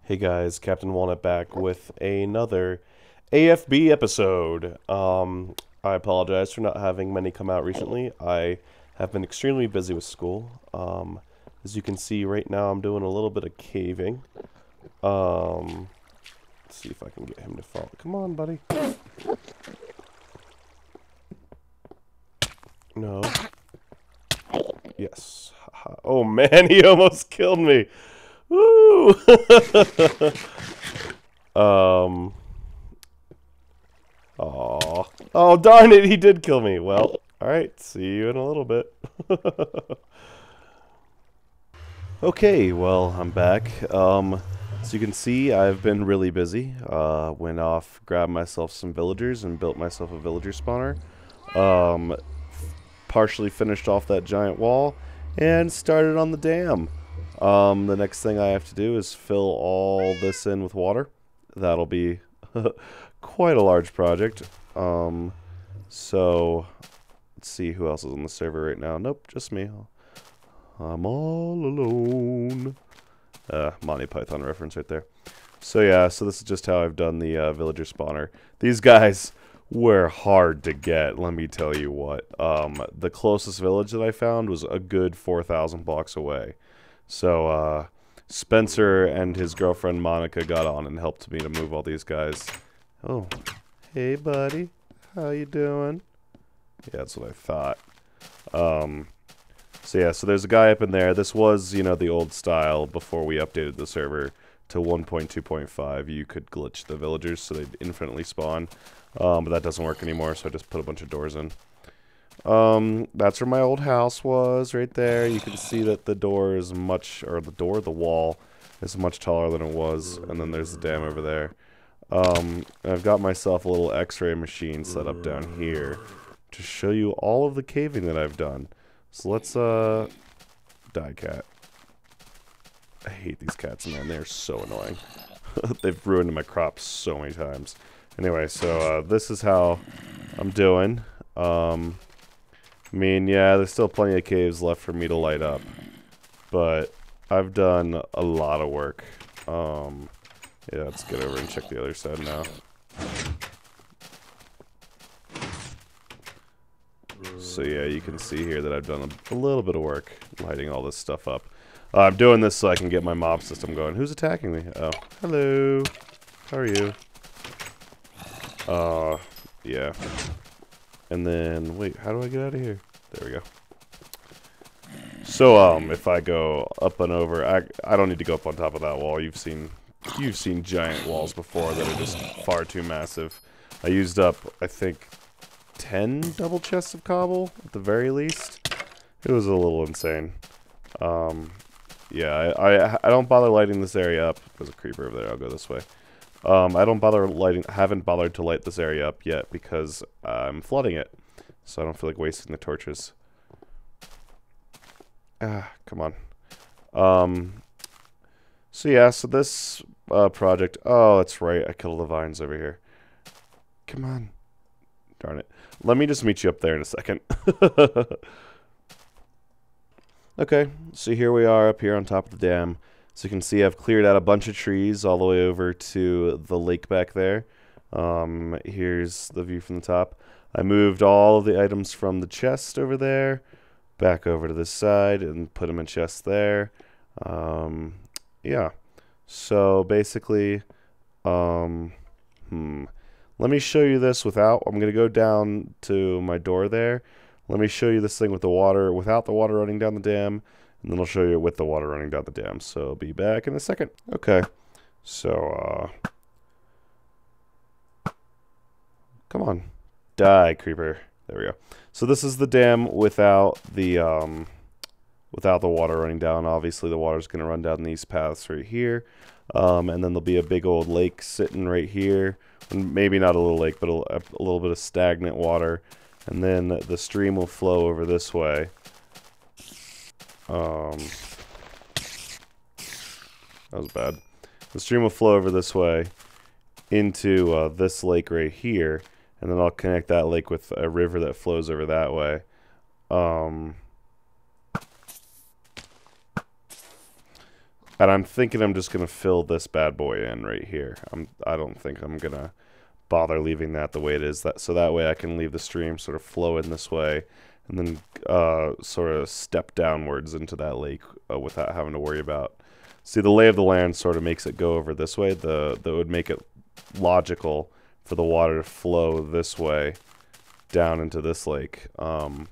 Hey guys, KapitanWalnut back with another AFB episode. I apologize for not having many come out recently. I have been extremely busy with school. As you can see right now, I'm doing a little bit of caving. Let's see if I can get him to follow. Come on, buddy. No. Yes. Oh man, he almost killed me. Woo! Aw. Oh, darn it, he did kill me. Well, alright, see you in a little bit. Okay, well, I'm back. As you can see, I've been really busy. Went off, grabbed myself some villagers, and built myself a villager spawner. Partially finished off that giant wall, and started on the dam. The next thing I have to do is fill all this in with water. That'll be quite a large project. So, let's see who else is on the server right now. Nope, just me. I'm all alone. Monty Python reference right there. So yeah, so this is just how I've done the villager spawner. These guys were hard to get, let me tell you what. The closest village that I found was a good 4,000 blocks away. So, Spencer and his girlfriend Monica got on and helped me to move all these guys. Oh, hey buddy, how you doing? Yeah, that's what I thought. So yeah, so there's a guy up in there. This was, you know, the old style before we updated the server to 1.2.5. You could glitch the villagers so they'd infinitely spawn, but that doesn't work anymore, so I just put a bunch of doors in. That's where my old house was, right there. You can see that the door is the wall is much taller than it was, and then there's the dam over there. I've got myself a little x-ray machine set up down here to show you all of the caving that I've done. So let's, die cat. I hate these cats, man. They're so annoying. They've ruined my crops so many times. Anyway, so, this is how I'm doing. I mean, yeah, there's still plenty of caves left for me to light up, but I've done a lot of work. Yeah, let's get over and check the other side now. So yeah, you can see here that I've done a little bit of work lighting all this stuff up. I'm doing this so I can get my mob system going. Who's attacking me? Oh, hello. How are you? Yeah. And then, wait, how do I get out of here? There we go. So, if I go up and over, I don't need to go up on top of that wall. You've seen giant walls before that are just far too massive. I used up, I think, 10 double chests of cobble, at the very least. It was a little insane. Yeah, I don't bother lighting this area up. There's a creeper over there, I'll go this way. Haven't bothered to light this area up yet because I'm flooding it. So I don't feel like wasting the torches. Come on. So yeah, so this project, oh, that's right, I killed the vines over here. Come on. Darn it. Let me just meet you up there in a second. Okay, so here we are up here on top of the dam. So you can see I've cleared out a bunch of trees all the way over to the lake back there. Here's the view from the top. I moved all of the items from the chest over there back over to this side and put them in chests there. Yeah. So basically, let me show you this without. I'm going to go down to my door there. Let me show you this thing with the water, without the water running down the dam, and then I'll show you with the water running down the dam. So be back in a second. Okay. So, come on. Die, creeper. There we go. So this is the dam without the water running down. Obviously, the water's going to run down these paths right here. And then there'll be a big old lake sitting right here. Maybe not a little lake, but a little bit of stagnant water. And then the stream will flow over this way. That was bad. The stream will flow over this way into this lake right here. And then I'll connect that lake with a river that flows over that way. And I'm thinking I'm just going to fill this bad boy in right here. I don't think I'm going to bother leaving that the way it is. So that way I can leave the stream sort of flow in this way and then sort of step downwards into that lake without having to worry about. See, the lay of the land sort of makes it go over this way. That would make it logical for the water to flow this way down into this lake. And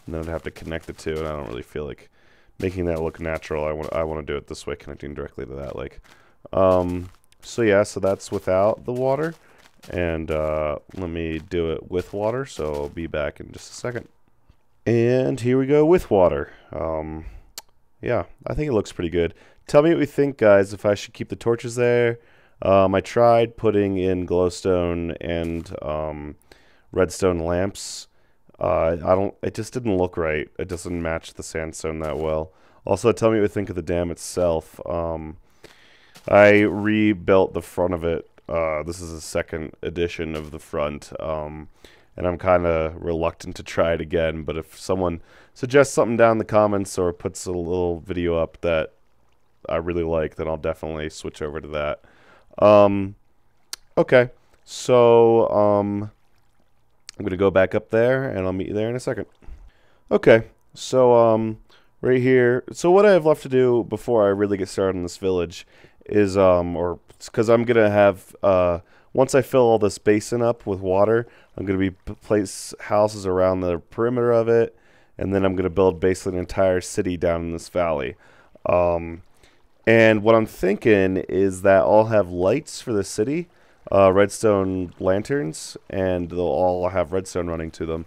then I'd have to connect the two, and I don't really feel like making that look natural. I want to do it this way, connecting directly to that lake. So yeah, so that's without the water, and let me do it with water. So I'll be back in just a second. And here we go with water. Yeah, I think it looks pretty good. Tell me what you think, guys. If I should keep the torches there. I tried putting in glowstone and redstone lamps. It just didn't look right. It doesn't match the sandstone that well. Also, tell me what you think of the dam itself. I rebuilt the front of it. This is a second edition of the front. And I'm kind of reluctant to try it again. But if someone suggests something down in the comments or puts a little video up that I really like, then I'll definitely switch over to that. Okay. So, I'm going to go back up there, and I'll meet you there in a second. Okay, so, right here. So what I have left to do before I really get started on this village is, because I'm going to have, once I fill all this basin up with water, I'm going to place houses around the perimeter of it, and then I'm going to build basically an entire city down in this valley. And what I'm thinking is that I'll have lights for the city, redstone lanterns, and they'll all have redstone running to them.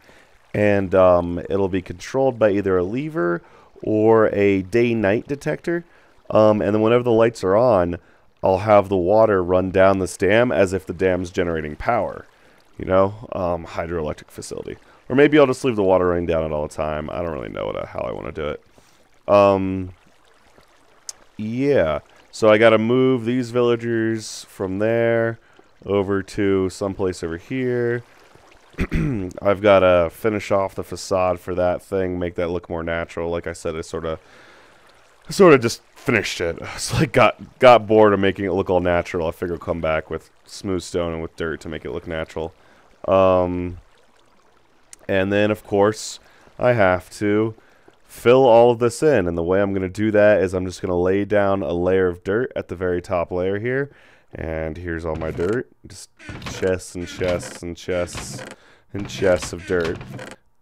And it'll be controlled by either a lever or a day-night detector. And then whenever the lights are on, I'll have the water run down this dam as if the dam's generating power. You know, hydroelectric facility. Or maybe I'll just leave the water running down it all the time. I don't really know how I want to do it. Yeah. So I got to move these villagers from there over to someplace over here. I've got to finish off the facade for that thing, make that look more natural. Like I said, I sort of just finished it. So I got bored of making it look all natural. I figured I'll come back with smooth stone and with dirt to make it look natural. And then, of course, I have to fill all of this in. And the way I'm going to do that is I'm just going to lay down a layer of dirt at the very top layer here. And here's all my dirt. Just chests and chests and chests and chests of dirt.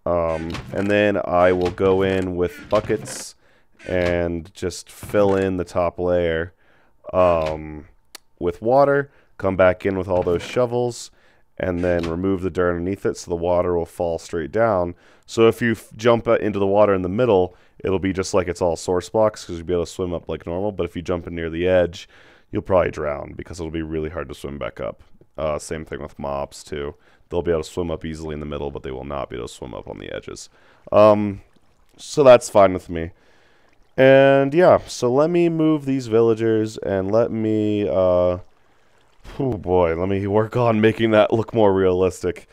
And then I will go in with buckets and just fill in the top layer with water. Come back in with all those shovels and then remove the dirt underneath it so the water will fall straight down. So if you jump into the water in the middle, it'll be just like it's all source blocks because you'll be able to swim up like normal. But if you jump in near the edge, you'll probably drown because it'll be really hard to swim back up. Same thing with mobs too. They'll be able to swim up easily in the middle, but they will not be able to swim up on the edges. So that's fine with me. And yeah, so let me move these villagers and let me, oh boy, let me work on making that look more realistic.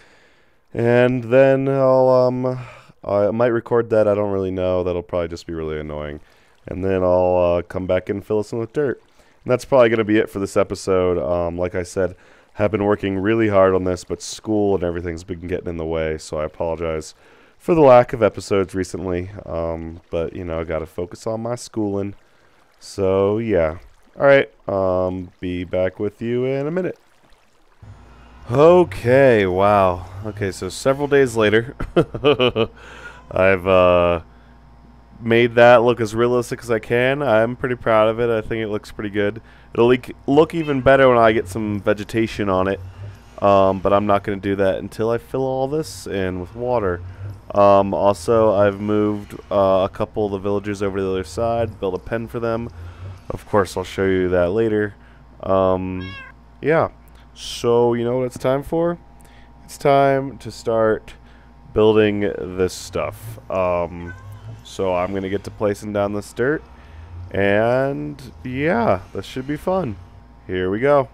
And then I might record that, I don't really know. That'll probably just be really annoying. And then I'll come back and fill us in with dirt. And that's probably going to be it for this episode. Like I said, have been working really hard on this, but school and everything's been getting in the way, so I apologize for the lack of episodes recently. But, you know, I got to focus on my schooling. So, yeah. Alright, be back with you in a minute. Okay, wow. Okay, so several days later, I've made that look as realistic as I can. I'm pretty proud of it. I think it looks pretty good. It'll look even better when I get some vegetation on it. But I'm not going to do that until I fill all this in with water. Also, I've moved a couple of the villagers over to the other side, built a pen for them. Of course, I'll show you that later. Yeah. So, you know what it's time for? It's time to start building this stuff. So I'm going to get to placing down this dirt. And yeah, this should be fun. Here we go.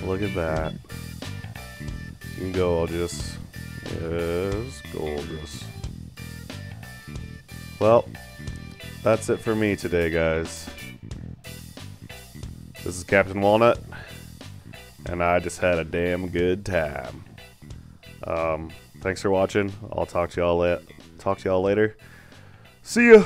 Look at that. You can go, yes, gorgeous. Well, that's it for me today, guys. This is Captain Walnut, and I just had a damn good time. Thanks for watching. I'll talk to y'all later. See ya.